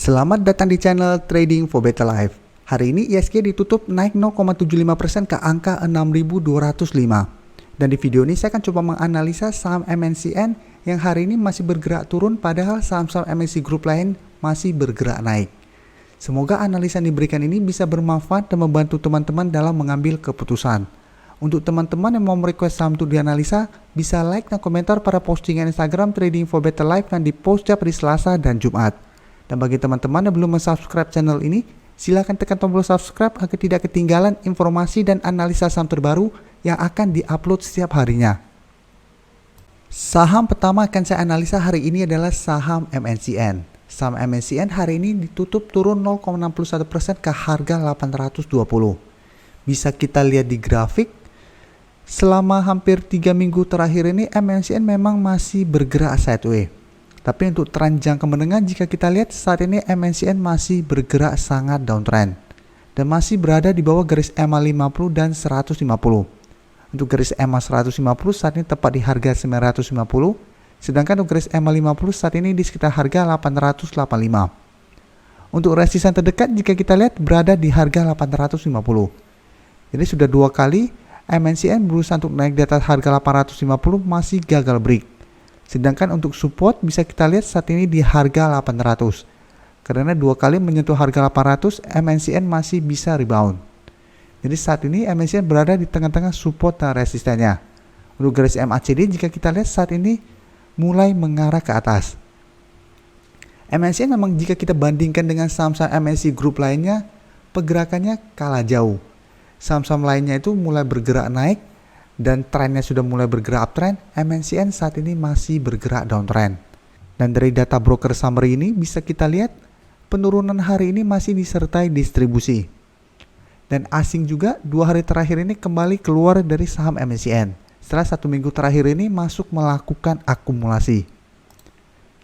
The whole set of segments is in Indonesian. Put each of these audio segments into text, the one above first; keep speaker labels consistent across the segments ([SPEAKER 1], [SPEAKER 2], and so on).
[SPEAKER 1] Selamat datang di channel Trading for Better Life. Hari ini ISG ditutup naik 0,75% ke angka 6.205. Dan di video ini saya akan coba menganalisa saham MNCN yang hari ini masih bergerak turun padahal saham-saham MNC Group lain masih bergerak naik. Semoga analisa yang diberikan ini bisa bermanfaat dan membantu teman-teman dalam mengambil keputusan. Untuk teman-teman yang mau merequest saham untuk dianalisa, bisa like dan komentar pada postingan Instagram Trading for Better Life yang dipost setiap hari Selasa dan Jumat. Dan bagi teman-teman yang belum subscribe channel ini, silakan tekan tombol subscribe agar tidak ketinggalan informasi dan analisa saham terbaru yang akan diupload setiap harinya. Saham pertama akan saya analisa hari ini adalah saham MNCN. Saham MNCN hari ini ditutup turun 0,61% ke harga 820. Bisa kita lihat di grafik, selama hampir 3 minggu terakhir ini MNCN memang masih bergerak sideways. Tapi untuk tren jangka menengah, jika kita lihat saat ini MNCN masih bergerak sangat downtrend dan masih berada di bawah garis EMA 50 dan 150. Untuk garis EMA 150 saat ini tepat di harga 950, sedangkan untuk garis EMA 50 saat ini di sekitar harga 885. Untuk resisten terdekat jika kita lihat berada di harga 850. Jadi sudah 2 kali MNCN berusaha untuk naik di atas harga 850 masih gagal break. Sedangkan untuk support bisa kita lihat saat ini di harga 800. Karena 2 kali menyentuh harga 800, MNCN masih bisa rebound. Jadi saat ini MNCN berada di tengah-tengah support dan resistennya. Untuk garis MACD jika kita lihat saat ini mulai mengarah ke atas. MNCN memang jika kita bandingkan dengan saham-saham MNC Group lainnya, pergerakannya kalah jauh. Saham-saham lainnya itu mulai bergerak naik, dan trennya sudah mulai bergerak uptrend, MNCN saat ini masih bergerak downtrend. Dan dari data broker summary ini bisa kita lihat penurunan hari ini masih disertai distribusi. Dan asing juga 2 hari terakhir ini kembali keluar dari saham MNCN. Setelah 1 minggu terakhir ini masuk melakukan akumulasi.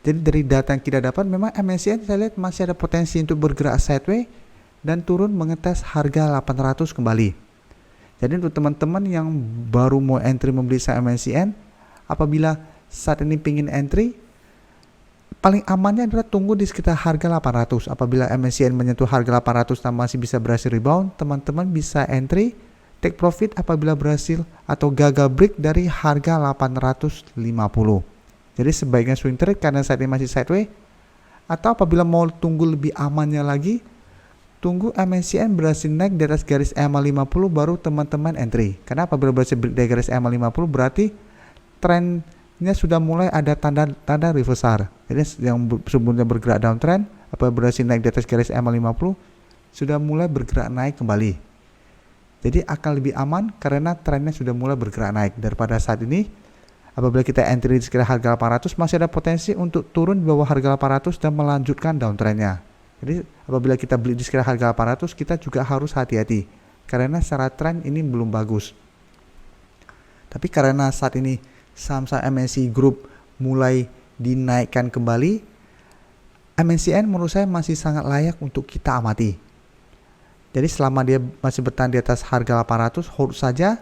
[SPEAKER 1] Jadi dari data yang kita dapat memang MNCN saya lihat masih ada potensi untuk bergerak sideways dan turun mengetes harga 800 kembali. Jadi untuk teman-teman yang baru mau entry membeli saham MNCN, apabila saat ini ingin entry, paling amannya adalah tunggu di sekitar harga 800. Apabila MNCN menyentuh harga 800 dan masih bisa berhasil rebound, teman-teman bisa entry, take profit apabila berhasil atau gagal break dari harga 850. Jadi sebaiknya swing trade karena saat ini masih sideways, atau apabila mau tunggu lebih amannya lagi, tunggu MNCN berhasil naik di atas garis EMA 50 baru teman-teman entry. Karena apabila berhasil break dari garis EMA 50 berarti trennya sudah mulai ada tanda reversal. Jadi yang sebelumnya bergerak downtrend apabila berhasil naik di atas garis EMA 50 sudah mulai bergerak naik kembali. Jadi akan lebih aman karena trennya sudah mulai bergerak naik daripada saat ini. Apabila kita entry di sekitar harga 800 masih ada potensi untuk turun di bawah harga 800 dan melanjutkan downtrendnya. Jadi apabila kita beli di sekitar harga 800 kita juga harus hati-hati karena secara tren ini belum bagus. Tapi karena saat ini saham-saham MNC Group mulai dinaikkan kembali, MNCN menurut saya masih sangat layak untuk kita amati. Jadi selama dia masih bertahan di atas harga 800 hold saja.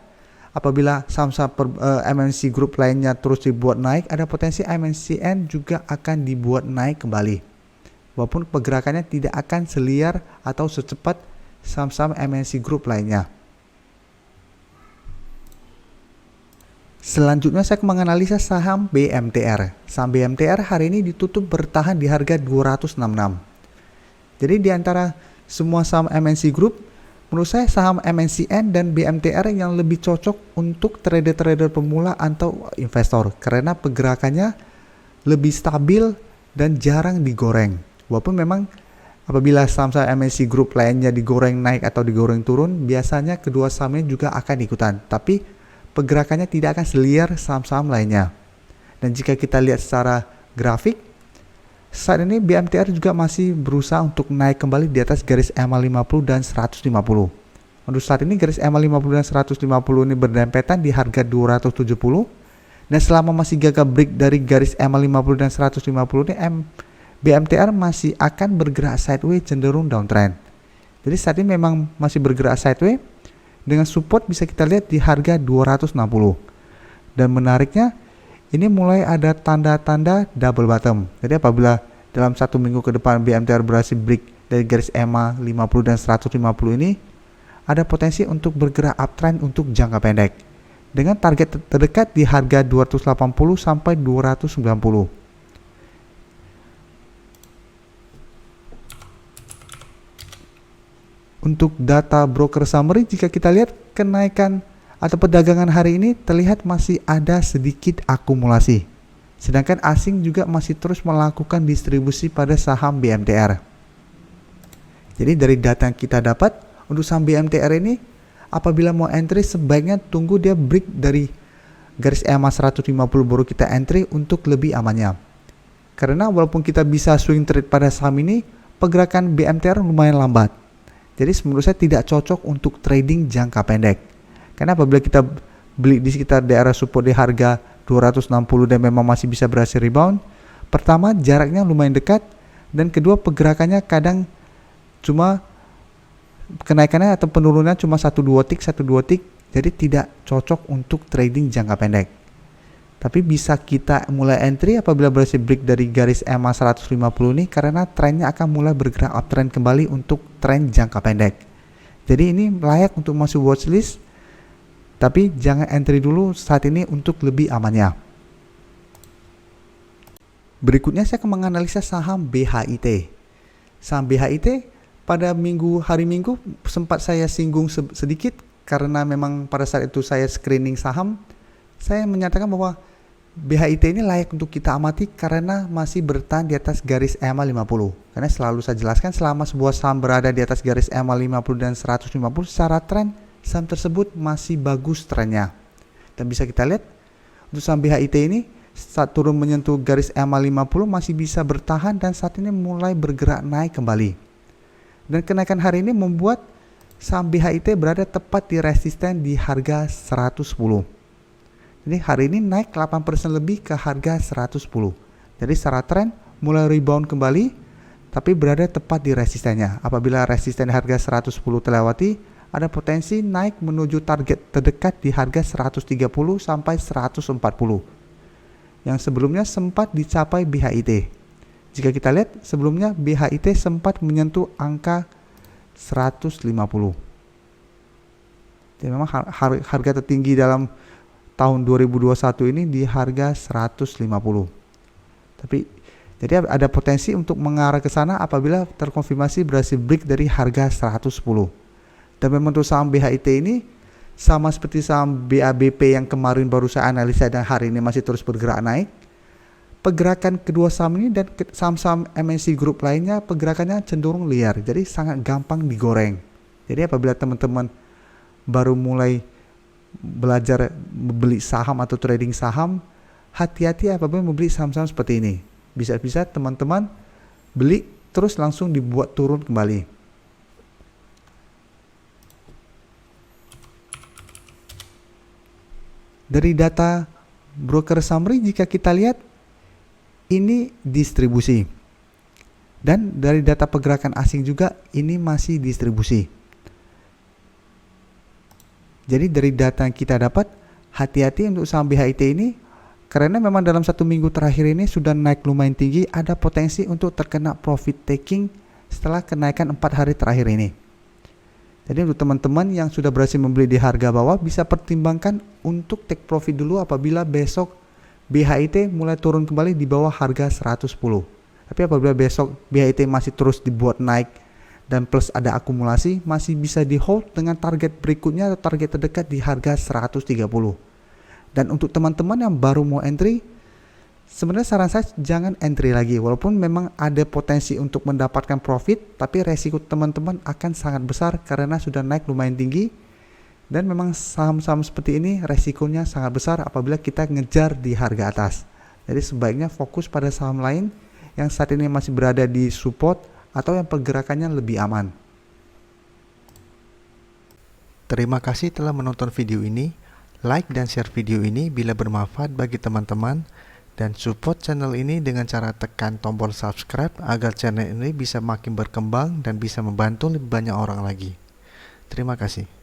[SPEAKER 1] Apabila saham-saham MNC Group lainnya terus dibuat naik, ada potensi MNCN juga akan dibuat naik kembali. Walaupun pergerakannya tidak akan seliar atau secepat saham-saham MNC Group lainnya. Selanjutnya saya akan menganalisa saham BMTR. Saham BMTR hari ini ditutup bertahan di harga 266. Jadi di antara semua saham MNC Group, menurut saya saham MNCN dan BMTR yang lebih cocok untuk trader-trader pemula atau investor karena pergerakannya lebih stabil dan jarang digoreng. Walaupun memang apabila saham-saham MNC Group lainnya digoreng naik atau digoreng turun, biasanya kedua sahamnya juga akan ikutan. Tapi pergerakannya tidak akan seliar saham-saham lainnya. Dan jika kita lihat secara grafik, saat ini BMTR juga masih berusaha untuk naik kembali di atas garis EMA 50 dan 150. Untuk saat ini garis EMA 50 dan 150 ini berdempetan di harga 270. Dan selama masih gagal break dari garis EMA 50 dan 150 ini BMTR masih akan bergerak sideways cenderung downtrend. Jadi saat ini memang masih bergerak sideways dengan support bisa kita lihat di harga 260. Dan menariknya ini mulai ada tanda-tanda double bottom. Jadi apabila dalam 1 minggu ke depan BMTR berhasil break dari garis EMA 50 dan 150 ini, ada potensi untuk bergerak uptrend untuk jangka pendek dengan target terdekat di harga 280 sampai 290. Untuk data broker summary, jika kita lihat kenaikan atau perdagangan hari ini terlihat masih ada sedikit akumulasi. Sedangkan asing juga masih terus melakukan distribusi pada saham BMTR. Jadi dari data yang kita dapat untuk saham BMTR ini, apabila mau entry sebaiknya tunggu dia break dari garis EMA 150 baru kita entry untuk lebih amannya. Karena walaupun kita bisa swing trade pada saham ini, pergerakan BMTR lumayan lambat. Jadi menurut saya tidak cocok untuk trading jangka pendek. Karena apabila kita beli di sekitar daerah support di harga 260 dan memang masih bisa berhasil rebound, pertama jaraknya lumayan dekat, dan kedua pergerakannya kadang cuma kenaikannya atau penurunannya cuma 1-2 tick, jadi tidak cocok untuk trading jangka pendek. Tapi bisa kita mulai entry apabila berhasil break dari garis EMA 150 ini, karena trennya akan mulai bergerak uptrend kembali untuk tren jangka pendek. Jadi ini layak untuk masuk watchlist, tapi jangan entry dulu saat ini untuk lebih amannya. Berikutnya saya akan menganalisa saham BHIT. Saham BHIT pada hari Minggu sempat saya singgung sedikit, karena memang pada saat itu saya screening saham, saya menyatakan bahwa BHIT ini layak untuk kita amati karena masih bertahan di atas garis EMA 50. Karena selalu saya jelaskan, selama sebuah saham berada di atas garis EMA 50 dan 150, secara tren saham tersebut masih bagus trennya. Dan bisa kita lihat untuk saham BHIT ini saat turun menyentuh garis EMA 50 masih bisa bertahan dan saat ini mulai bergerak naik kembali. Dan kenaikan hari ini membuat saham BHIT berada tepat di resisten di harga 110. Jadi hari ini naik 8% lebih ke harga 110. Jadi secara tren mulai rebound kembali, tapi berada tepat di resistennya. Apabila resisten harga 110 terlewati, ada potensi naik menuju target terdekat di harga 130 sampai 140. Yang sebelumnya sempat dicapai BHIT. Jika kita lihat sebelumnya BHIT sempat menyentuh angka 150. Jadi memang harga tertinggi dalam tahun 2021 ini di harga 150. Tapi jadi ada potensi untuk mengarah ke sana apabila terkonfirmasi berhasil break dari harga 110. Dan memang untuk saham BHIT ini sama seperti saham BABP yang kemarin baru saya analisa dan hari ini masih terus bergerak naik. Pergerakan kedua saham ini dan saham-saham MNC Group lainnya pergerakannya cenderung liar, jadi sangat gampang digoreng. Jadi apabila teman-teman baru mulai belajar membeli saham atau trading saham, hati-hati apabila membeli saham-saham seperti ini. Bisa-bisa teman-teman beli terus langsung dibuat turun kembali. Dari data broker summary jika kita lihat ini distribusi. Dan dari data pergerakan asing juga ini masih distribusi. Jadi dari data yang kita dapat, hati-hati untuk saham BHIT ini, karena memang dalam 1 minggu terakhir ini sudah naik lumayan tinggi, ada potensi untuk terkena profit taking setelah kenaikan 4 hari terakhir ini. Jadi untuk teman-teman yang sudah berhasil membeli di harga bawah, bisa pertimbangkan untuk take profit dulu apabila besok BHIT mulai turun kembali di bawah harga 110. Tapi apabila besok BHIT masih terus dibuat naik dan plus ada akumulasi, masih bisa di hold dengan target berikutnya atau target terdekat di harga 130. Dan untuk teman-teman yang baru mau entry, sebenarnya saran saya jangan entry lagi, walaupun memang ada potensi untuk mendapatkan profit, tapi resiko teman-teman akan sangat besar karena sudah naik lumayan tinggi, dan memang saham-saham seperti ini resikonya sangat besar apabila kita ngejar di harga atas. Jadi sebaiknya fokus pada saham lain yang saat ini masih berada di support atau yang pergerakannya lebih aman. Terima kasih telah menonton video ini. Like dan share video ini bila bermanfaat bagi teman-teman, dan support channel ini dengan cara tekan tombol subscribe agar channel ini bisa makin berkembang dan bisa membantu lebih banyak orang lagi. Terima kasih.